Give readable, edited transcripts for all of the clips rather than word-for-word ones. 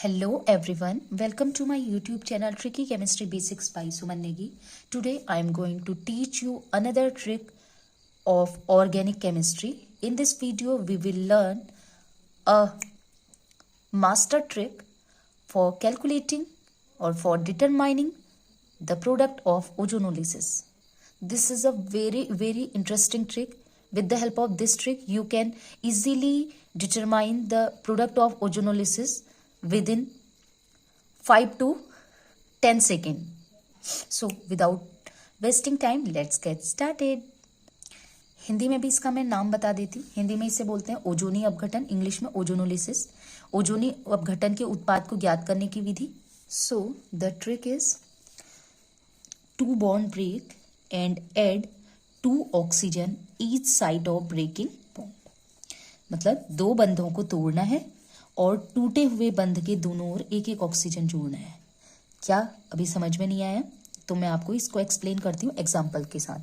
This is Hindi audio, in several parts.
Hello everyone, welcome to my YouTube channel Tricky Chemistry Basics by Suman Negi. Today I am going to teach you another trick of organic chemistry. In this video we will learn a master trick for calculating or for determining the product of ozonolysis. This is a very interesting trick. With the help of this trick you can easily determine the product of ozonolysis within 5 to 10 seconds. So without wasting time, let's get started. Hindi में भी इसका मैं नाम बता देती हूँ. हिंदी में इसे बोलते हैं ओजोनी अपघटन, इंग्लिश में ओजोनोलिसिस. ओजोनी अपघटन के उत्पाद को ज्ञात करने की विधि. So the trick is 2 bond break and add 2 oxygen each side of breaking bond. मतलब 2 बंधों को तोड़ना है और टूटे हुए बंध के दोनों ओर एक एक ऑक्सीजन जोड़ना है. क्या अभी समझ में नहीं आया? तो मैं आपको इसको एक्सप्लेन करती हूँ एग्जाम्पल के साथ.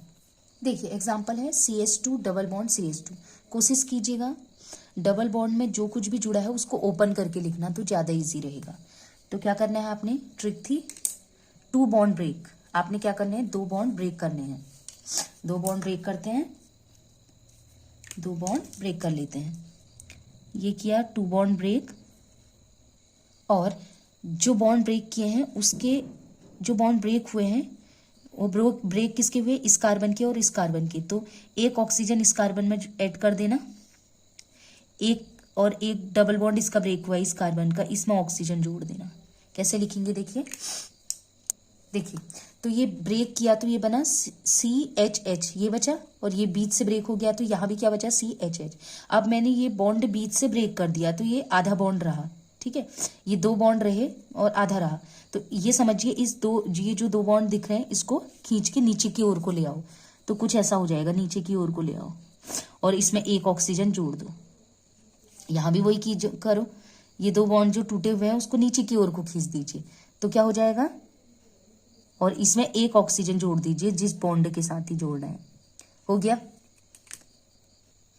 देखिए एग्जाम्पल है CH2 डबल बॉन्ड CH2. कोशिश कीजिएगा डबल बॉन्ड में जो कुछ भी जुड़ा है उसको ओपन करके लिखना, तो ज़्यादा इजी रहेगा. तो क्या करना है आपने, ट्रिक थी 2 बॉन्ड ब्रेक. आपने क्या करने हैं, 2 बॉन्ड ब्रेक करने हैं. 2 बॉन्ड ब्रेक करते हैं, 2 बॉन्ड ब्रेक कर लेते हैं. ये किया 2 बॉन्ड ब्रेक. और जो बॉन्ड ब्रेक किए हैं उसके जो बॉन्ड ब्रेक हुए हैं वो ब्रेक किसके हुए, इस कार्बन के और इस कार्बन के. तो एक ऑक्सीजन इस कार्बन में ऐड कर देना, एक और एक डबल बॉन्ड इसका ब्रेक हुआ है इस कार्बन का, इसमें ऑक्सीजन जोड़ देना. कैसे लिखेंगे देखिए. तो ये ब्रेक किया तो ये बना CHH, ये बचा, और ये बीच से ब्रेक हो गया तो यहाँ भी क्या बचा, CHH. अब मैंने ये बॉन्ड बीच से ब्रेक कर दिया तो ये आधा बॉन्ड रहा. ठीक है, ये 2 बॉन्ड रहे और आधा रहा. तो ये समझिए ये जो 2 बॉन्ड दिख रहे हैं इसको खींच के नीचे की ओर को ले आओ, तो कुछ ऐसा हो जाएगा. नीचे की ओर को ले आओ और इसमें एक ऑक्सीजन जोड़ दो. यहाँ भी वही करो, ये 2 बॉन्ड जो टूटे हुए हैं उसको नीचे की ओर को खींच दीजिए, तो क्या हो जाएगा, और इसमें एक ऑक्सीजन जोड़ दीजिए जिस बॉन्ड के साथ ही जोड़ना है. हो गया.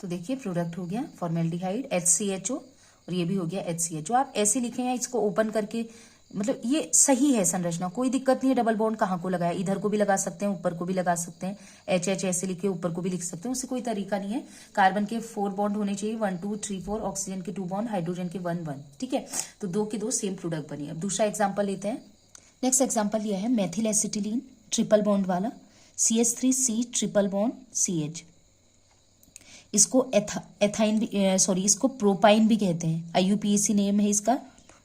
तो देखिए प्रोडक्ट हो गया फॉर्मेल्डिहाइड HCHO, और ये भी हो गया HCHO. आप ऐसे लिखें या इसको ओपन करके, मतलब ये सही है संरचना, कोई दिक्कत नहीं है. डबल बॉन्ड कहाँ को लगाया, इधर को भी लगा सकते हैं, ऊपर को भी लगा सकते हैं. HH ऐसे लिखे ऊपर को भी लिख सकते हैं, उससे कोई तरीका नहीं है. कार्बन के 4 बॉन्ड होने चाहिए, 1 2 3 4. ऑक्सीजन के 2 बॉन्ड, हाइड्रोजन के 1 1. ठीक है, तो 2 के 2 सेम प्रोडक्ट बनी. अब दूसरा एग्जाम्पल लेते हैं. नेक्स्ट एग्जाम्पल यह है मेथिल एसिटिलीन ट्रिपल बॉन्ड वाला, CH3C ट्रिपल बॉन्ड CH. इसको इसको प्रोपाइन भी कहते हैं. IUPAC नेम है इसका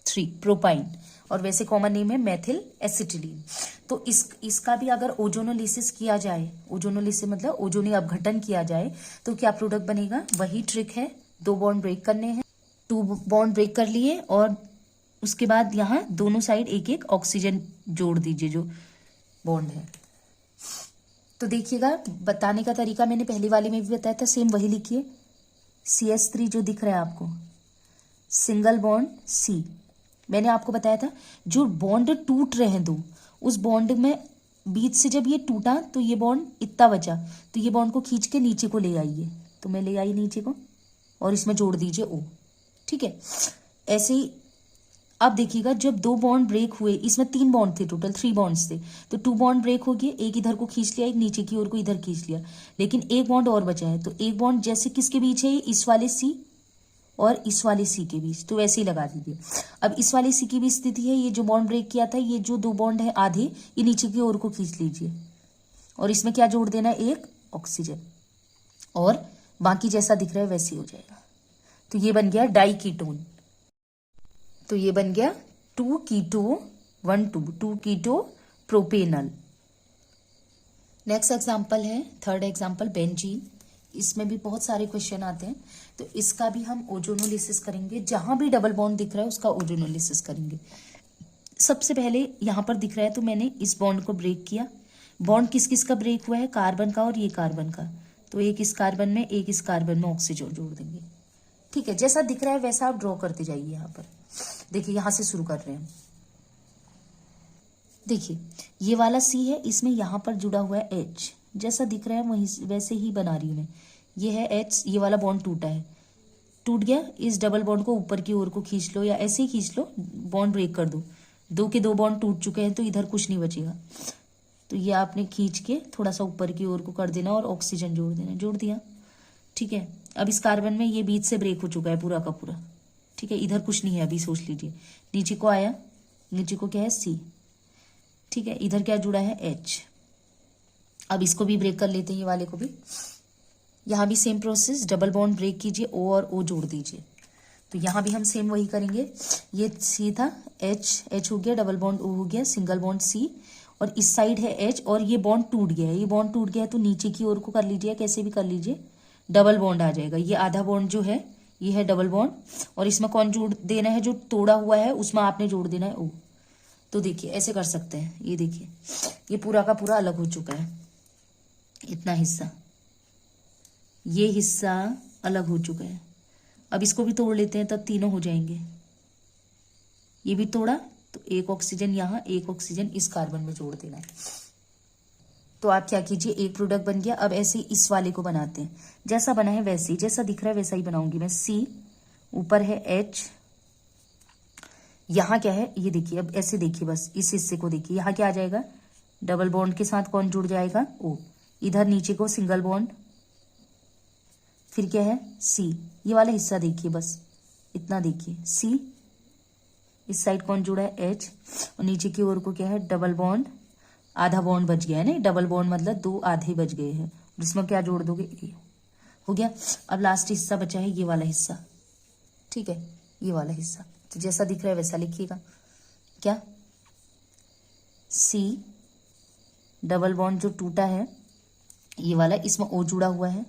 3 प्रोपाइन, और वैसे कॉमन नेम है मेथिल एसिटिलीन. तो इसका भी अगर ओजोनोलिसिस किया जाए, ओजोनोलिसिस मतलब ओजोनी अपघटन किया जाए, तो क्या प्रोडक्ट बनेगा, वही ट्रिक है. 2 बॉन्ड ब्रेक करने हैं, 2 बॉन्ड ब्रेक कर लिए और उसके बाद यहाँ दोनों साइड एक एक ऑक्सीजन जोड़ दीजिए जो बॉन्ड है. तो देखिएगा बताने का तरीका मैंने पहली वाले में भी बताया था, सेम वही लिखिए. CH3 जो दिख रहा है आपको, सिंगल बॉन्ड C. मैंने आपको बताया था जो बॉन्ड टूट रहे हैं 2, उस बॉन्ड में बीच से जब ये टूटा तो ये बॉन्ड इतना बचा, तो ये बॉन्ड को खींच के नीचे को ले आइए. तो मैं ले आई नीचे को और इसमें जोड़ दीजिए O. ठीक है, ऐसे ही अब देखिएगा जब 2 बॉन्ड ब्रेक हुए, इसमें 3 बॉन्ड थे, टोटल 3 बॉन्ड्स थे, तो 2 बॉन्ड ब्रेक हो गए, एक इधर को खींच लिया, एक नीचे की ओर को इधर खींच लिया, लेकिन एक बॉन्ड और बचा है. तो एक बॉन्ड जैसे किसके बीच है, इस वाले C और इस वाले C के बीच, तो वैसे ही लगा दीजिए. अब इस वाले C की भी स्थिति है, ये जो बॉन्ड ब्रेक किया था, ये जो 2 बॉन्ड है आधे, ये नीचे की ओर को खींच लीजिए और इसमें क्या जोड़ देना है, एक ऑक्सीजन, और बाकी जैसा दिख रहा है वैसे ही हो जाएगा. तो ये बन गया डाई कीटोन. तो ये बन गया 2 कीटो 1 2 कीटो प्रोपेनल. नेक्स्ट एग्जाम्पल है, थर्ड एग्जाम्पल बेंजीन. इसमें भी बहुत सारे क्वेश्चन आते हैं, तो इसका भी हम ओजोनोलिसिस करेंगे. जहां भी डबल बॉन्ड दिख रहा है उसका ओजोनोलिसिस करेंगे. सबसे पहले यहाँ पर दिख रहा है तो मैंने इस बॉन्ड को ब्रेक किया. बॉन्ड किस किस का ब्रेक हुआ है, कार्बन का और ये कार्बन का, तो एक इस कार्बन में एक इस कार्बन में ऑक्सीजन जोड़ देंगे. ठीक है, जैसा दिख रहा है वैसा आप ड्रॉ करते जाइए. यहाँ पर देखिए, यहाँ से शुरू कर रहे हैं. देखिए ये वाला C है, इसमें यहाँ पर जुड़ा हुआ है H, जैसा दिख रहा है वही वैसे ही बना रही हूँ मैं. ये है H, ये वाला बॉन्ड टूटा है, टूट गया, इस डबल बॉन्ड को ऊपर की ओर को खींच लो या ऐसे ही खींच लो, बॉन्ड ब्रेक कर दो। दो के दो बॉन्ड टूट चुके हैं तो इधर कुछ नहीं बचेगा। तो ये आपने खींच के थोड़ा सा ऊपर की ओर को कर देना और ऑक्सीजन जोड़ देना, जोड़ दिया। ठीक है, अब इस कार्बन में ये बीच से ब्रेक हो चुका है पूरा का पूरा। ठीक है, इधर कुछ नहीं है अभी, सोच लीजिए। नीचे को आया, नीचे को क्या है C। ठीक है, इधर क्या जुड़ा है H। अब इसको भी ब्रेक कर लेते हैं, ये वाले को भी। यहाँ भी same process, double bond break कीजिए, O और O जोड़ दीजिए। तो यहाँ भी हम सेम वही करेंगे। ये C था, H हो गया, डबल बॉन्ड O हो गया, सिंगल बॉन्ड C, और इस साइड है H, और ये बॉन्ड टूट गया है। ये बॉन्ड टूट गया है तो नीचे की ओर को कर लीजिए, कैसे भी कर लीजिए, डबल बॉन्ड आ जाएगा। ये आधा बॉन्ड जो है ये है डबल बॉन्ड, और इसमें कौन जोड़ देना है, जो तोड़ा हुआ है उसमें आपने जोड़ देना है O। तो देखिए ऐसे कर सकते हैं। ये देखिए ये पूरा का पूरा अलग हो चुका है, इतना हिस्सा, ये हिस्सा अलग हो चुका है। अब इसको भी तोड़ लेते हैं, तब तीनों हो जाएंगे। ये भी तोड़ा तो एक ऑक्सीजन यहाँ, एक ऑक्सीजन इस कार्बन में जोड़ देना है। तो आप क्या कीजिए, एक प्रोडक्ट बन गया। अब ऐसे इस वाले को बनाते हैं, जैसा बना है वैसे ही, जैसा दिख रहा है वैसा ही बनाऊंगी मैं। C, ऊपर है H, यहाँ क्या है ये देखिए। अब ऐसे देखिए, बस इस हिस्से को देखिए, यहाँ क्या आ जाएगा, डबल बॉन्ड के साथ कौन जुड़ जाएगा, O। इधर नीचे को सिंगल बॉन्ड, फिर क्या है C। ये वाला हिस्सा देखिए, बस इतना देखिए, C, इस साइड कौन जुड़ा है H, और नीचे की ओर को क्या है, डबल बॉन्ड। आधा बॉन्ड बच गया है ना, डबल बॉन्ड मतलब दो आधे बच गए हैं, जिसमें क्या जोड़ दोगे, A। हो गया। अब लास्ट हिस्सा बचा है ये वाला हिस्सा। ठीक है, ये वाला हिस्सा, तो जैसा दिख रहा है वैसा लिखिएगा। क्या, C, डबल बॉन्ड जो टूटा है ये वाला, इसमें O जुड़ा हुआ है,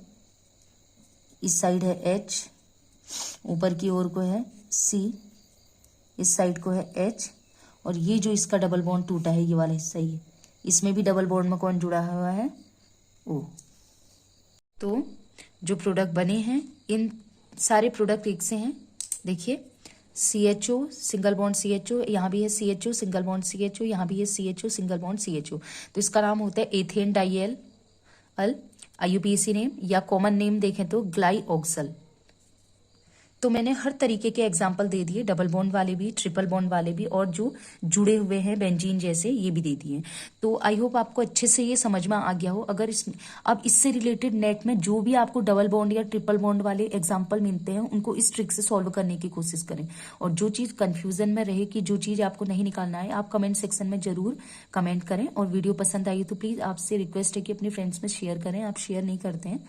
इस साइड है H, ऊपर की ओर को है C, इस साइड को है H, और ये जो इसका डबल बॉन्ड टूटा है ये वाला हिस्सा, ये इसमें भी डबल बॉन्ड में कौन जुड़ा हुआ है, O। तो जो प्रोडक्ट बने हैं, इन सारे प्रोडक्ट एक से हैं। देखिए CHO, सिंगल बॉन्ड CHO, यहाँ भी है CHO, सिंगल बॉन्ड CHO, यहाँ भी है CHO, सिंगल बॉन्ड CHO। तो इसका नाम होता है एथेन डाइएल अल, IUPAC नेम, या कॉमन नेम देखें तो ग्लाइऑक्सल। तो मैंने हर तरीके के एग्जाम्पल दे दिए, डबल बॉन्ड वाले भी, ट्रिपल बॉन्ड वाले भी, और जो जुड़े हुए हैं बेंजीन जैसे, ये भी दे दिए। तो आई होप आपको अच्छे से ये समझ में आ गया हो। अगर अब इससे रिलेटेड नेट में जो भी आपको डबल बॉन्ड या ट्रिपल बॉन्ड वाले एग्जाम्पल मिलते हैं, उनको इस ट्रिक से सॉल्व करने की कोशिश करें। और जो चीज़ कन्फ्यूजन में रहे, कि जो चीज़ आपको नहीं निकालना है, आप कमेंट सेक्शन में जरूर कमेंट करें। और वीडियो पसंद आई तो प्लीज़ आपसे रिक्वेस्ट है कि अपने फ्रेंड्स में शेयर करें। आप शेयर नहीं करते हैं,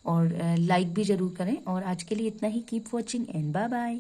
और लाइक भी जरूर करें। और आज के लिए इतना ही। Keep watching and bye bye.